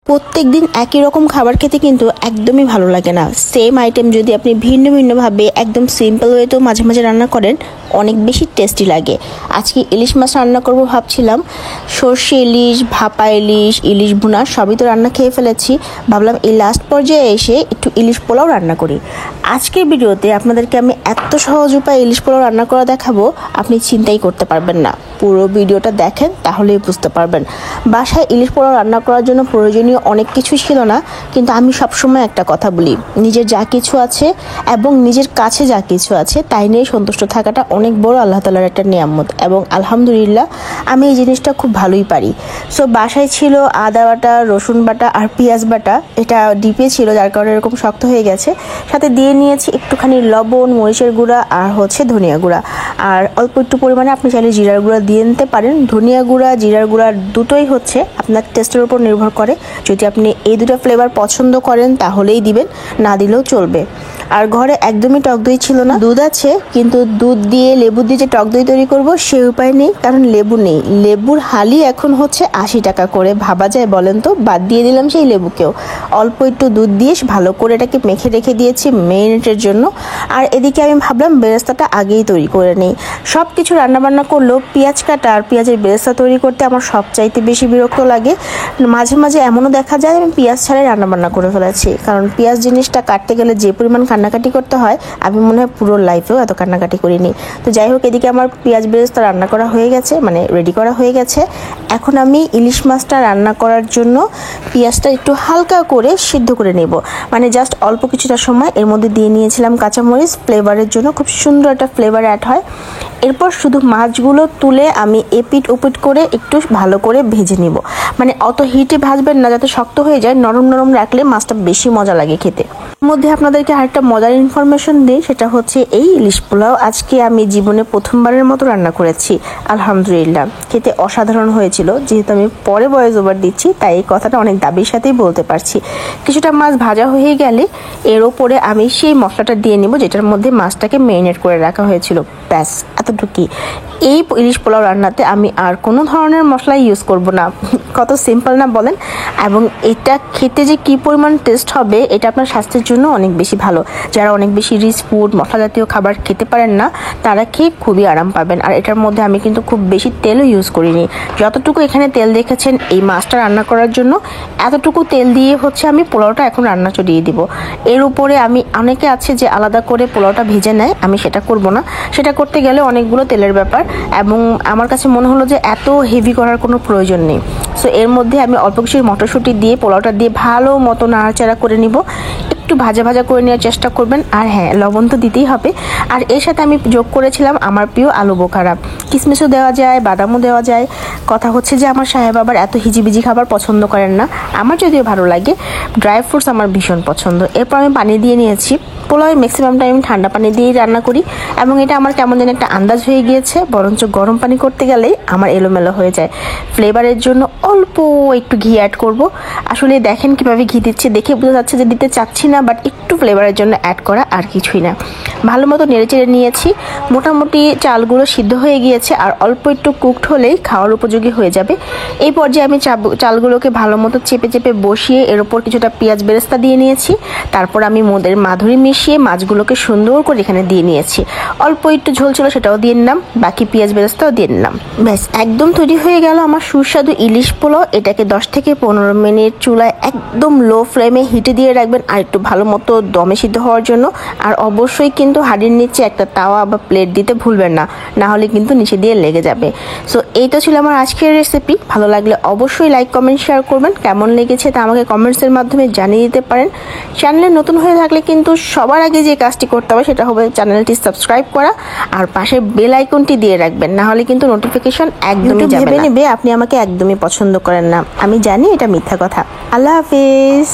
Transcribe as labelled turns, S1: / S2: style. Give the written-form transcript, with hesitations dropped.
S1: প্রত্যেকদিন একই রকম খাবার খেতে কিন্তু একদমই ভালো লাগে না। সেম আইটেম যদি আপনি ভিন্ন ভিন্নভাবে একদম সিম্পল ওয়েতেও মাঝে মাঝে রান্না করেন, অনেক বেশি টেস্টি লাগে। আজকে ইলিশ মাছ রান্না করব ভাবছিলাম। সর্ষে ইলিশ, ভাপা ইলিশ, ইলিশ ভুনা সবই তো রান্না খেয়ে ফেলেছি। ভাবলাম এই লাস্ট পর্যায়ে এসে একটু ইলিশ পোলাও রান্না করি। আজকের ভিডিওতে আপনাদেরকে আমি এত সহজ উপায়ে ইলিশ পোলাও রান্না করা দেখাবো, আপনি চিন্তাই করতে পারবেন না। পুরো ভিডিওটা দেখেন, তাহলেই বুঝতে পারবেন। বাসায় ইলিশ পোলাও রান্না করার জন্য প্রয়োজনীয় অনেক কিছুই ছিল না, কিন্তু আমি সবসময় একটা কথা বলি, নিজের যা কিছু আছে এবং নিজের কাছে যা কিছু আছে তাই নিয়ে সন্তুষ্ট থাকাটা অনেক বড় আল্লাহ তাআলার একটা নিয়ামত। এবং আলহামদুলিল্লাহ আমি এই জিনিসটা খুব ভালোই পারি। সো বাসায় ছিল আদা বাটা, রসুন বাটা আর পেঁয়াজ বাটা। এটা ডিপে ছিল, যার কারণে এরকম শক্ত হয়ে গেছে। সাথে দিয়ে নিয়েছি একটুখানি লবণ, মরিচের গুঁড়া আর ধনিয়া গুঁড়া। আর অল্প একটু পরিমাণে আপনি চাইলে জিরার গুঁড়া দিয়ে নিতে পারেন। ধনিয়া গুঁড়া, জিরার গুঁড়া দুটোই আপনার টেস্টের উপর নির্ভর করে। যদি আপনি এই দুটো ফ্লেভার পছন্দ করেন তাহলেই দিবেন, না দিলেও চলবে। আর ঘরে একদমই টক দই ছিল না। দুধ আছে, কিন্তু দুধ দিয়ে লেবু দিয়ে যে টক দই তৈরি করব সে উপায় নেই, কারণ লেবু নেই। লেবুর হালি এখন 80 টাকা করে, ভাবা যায় বলেন তো? বাদ দিয়ে দিলাম সেই লেবুকেও। অল্প একটু দুধ দিয়ে ভালো করে এটাকে মেখে রেখে দিয়েছি মেরিনেটের জন্য। আর এদিকে আমি ভাবলাম বেরেস্তাটা আগেই তৈরি করে নিই। সব কিছু রান্নাবান্না করলেও পেঁয়াজ কাটা আর পেঁয়াজের বেরেস্তা তৈরি করতে আমার সবচাইতে বেশি বিরক্ত লাগে। মাঝে মাঝে এমনও দেখা যায় আমি পেঁয়াজ ছাড়াই রান্নাবান্না করে ফেলেছি, কারণ পেঁয়াজ জিনিসটা কাটতে গেলে যে পরিমাণ কান্নাকাটি করতে হয়, আমি মনে হয় পুরো লাইফেও এত কান্নাকাটি করিনি। তো যাই হোক, এদিকে আমার পেঁয়াজ বেরেস্তা রান্না করা হয়ে গেছে, মানে রেডি করা হয়ে গেছে। এখন আমি ইলিশ মাছটা রান্না করার জন্য পেঁয়াজটা একটু হালকা করে সিদ্ধ করে নেব, মানে জাস্ট অল্প কিছুটা সময়। এর মধ্যে দিয়ে নিয়েছিলাম কাঁচামরিচ, ফ্লেভারের জন্য খুব সুন্দর একটা ফ্লেভার অ্যাড হয়। এরপর শুধু মাছগুলো তুলে আমি এপিট ওপিট করে একটু ভালো করে ভেজে নিব। মানে অত হিটে ভাজবেন না যাতে শক্ত হয়ে যায়, নরম নরম রাখলে মাছটা বেশি মজা লাগে খেতে। মধ্যে আপনাদেরকে আরেকটা মজার ইনফরমেশন দিই, সেটা হচ্ছে এই ইলিশ পোলাও আজকে আমি জীবনে প্রথমবারের মতো রান্না করেছি। আলহামদুলিল্লাহ, খেতে অসাধারণ হয়েছিল। যেহেতু আমি পরে ভয়েস ওভার দিচ্ছি, তাই এই কথাটা অনেক দাবির সাথেই বলতে পারছি। কিছুটা মাছ ভাজা হয়ে গেলে এর ওপরে আমি সেই মশলাটা দিয়ে নিব, যেটার মধ্যে মাছটাকে মেরিনেট করে রাখা হয়েছিল। ব্যাস এতটুকুই। এই ইলিশ পোলাও রান্নাতে আমি আর কোনো ধরনের মশলা ইউজ করব না। কত সিম্পল না বলেন? এবং এটা খেতে যে কি পরিমাণ টেস্ট হবে, এটা আপনার স্বাস্থ্যের জন্য অনেক বেশি ভালো। যারা অনেক বেশি রিচ ফুড, মশলা জাতীয় খাবার খেতে পারেন না, তারা খেয়ে খুবই আরাম পাবেন। আর এটার মধ্যে আমি কিন্তু খুব বেশি তেলও ইউজ করিনি। যতটুকু এখানে তেল দেখেছেন এই মাছটা রান্না করার জন্য, এতটুকু তেল দিয়ে আমি পোলাওটা এখন রান্না চড়িয়ে দিব। এর উপরে আমি, অনেকে আছে যে আলাদা করে পোলাওটা ভেজে নেয়, আমি সেটা করব না। সেটা করতে গেলে অনেকগুলো তেলের ব্যাপার, এবং আমার কাছে মনে হলো যে এত হেভি করার কোনো প্রয়োজন নেই। সো এর মধ্যে আমি অল্প কিছু মটরশুঁটি দিয়ে পোলাওটা দিয়ে ভালো মতো নাড়াচাড়া করে নিব। একটু ভাজা ভাজা করে নেওয়ার চেষ্টা করবেন। আর হ্যাঁ, লবণ তো দিতেই হবে। আর এর সাথে আমি যোগ করেছিলাম আমার প্রিয় আলু বোখারা। কিশমিশও দেওয়া যায়, বাদামও দেওয়া যায়। কথা হচ্ছে যে আমার সাহেব আবার এত হিজিবিজি খাবার পছন্দ করেন না। আমার যদিও ভালো লাগে, ড্রাই ফ্রুটস আমার ভীষণ পছন্দ। এরপর আমি পানি দিয়ে নিয়েছি। পোলাও ম্যাক্সিমাম টাইম ঠান্ডা পানি দিয়েই রান্না করি, এবং এটা আমার কেমন যেন একটা আন্দাজ হয়ে গিয়েছে। বরঞ্চ গরম পানি করতে গেলেই আমার এলোমেলো হয়ে যায়। ফ্লেভারের জন্য অল্প একটু ঘি অ্যাড করব। আসলে দেখেন কিভাবে ঘি দিচ্ছে, দেখে বোঝা যাচ্ছে যে দিতে চাচ্ছি না, বাট একটু ফ্লেভারের জন্য অ্যাড করা, আর কিছুই না। ভালো মতো নেড়েচেড়ে নিয়েছি। মোটামুটি চালগুলো সিদ্ধ হয়ে গিয়েছে, আর অল্প একটু কুকড হলেই খাওয়ার উপযোগী হয়ে যাবে। এই পর্যায়ে আমি চালগুলোকে ভালো মতো চেপে চেপে বসিয়ে এর ওপর কিছুটা পেঁয়াজ বেরেস্তা দিয়ে নিয়েছি। তারপর আমি মদের মাধুরী মিশিয়ে মাছগুলোকে সুন্দর করে এখানে দিয়ে নিয়েছি। অল্প একটু ঝোল ছিল, সেটাও দিয়ে নিলাম, বাকি পেঁয়াজ বেরেস্তাও দিয়ে নিলাম। ব্যাস একদম তৈরি হয়ে গেল আমার সুস্বাদু ইলিশ পোলাও। এটাকে 10 থেকে 15 মিনিট চুলায় একদম লো ফ্লেমে হিটে দিয়ে রাখবেন, আর একটু ভালো মতো দমে সিদ্ধ হওয়ার জন্য। আর অবশ্যই কিন্তু হাঁড়ির নিচে একটা তাওয়া বা প্লেট দিতে ভুলবেন না, না হলে কিন্তু নিচে দিয়ে লেগে যাবে। সো এই তো ছিল আমার আজকের রেসিপি। ভালো লাগলে অবশ্যই লাইক, কমেন্ট, শেয়ার করবেন। কেমন লেগেছে তা আমাকে কমেন্টসের মাধ্যমে জানিয়ে দিতে পারেন। চ্যানেলে নতুন হয়ে থাকলে কিন্তু সবার আগে যে কাজটি করতে হবে সেটা হবে চ্যানেলটি সাবস্ক্রাইব করা, আর পাশে বেল আইকনটি দিয়ে রাখবেন, না হলে কিন্তু নোটিফিকেশন একদমই যাবে না। আপনি আমাকে একদমই পছন্দ করেন না, আমি জানি, এটা মিথ্যা কথা। আল্লাহ হাফেজ।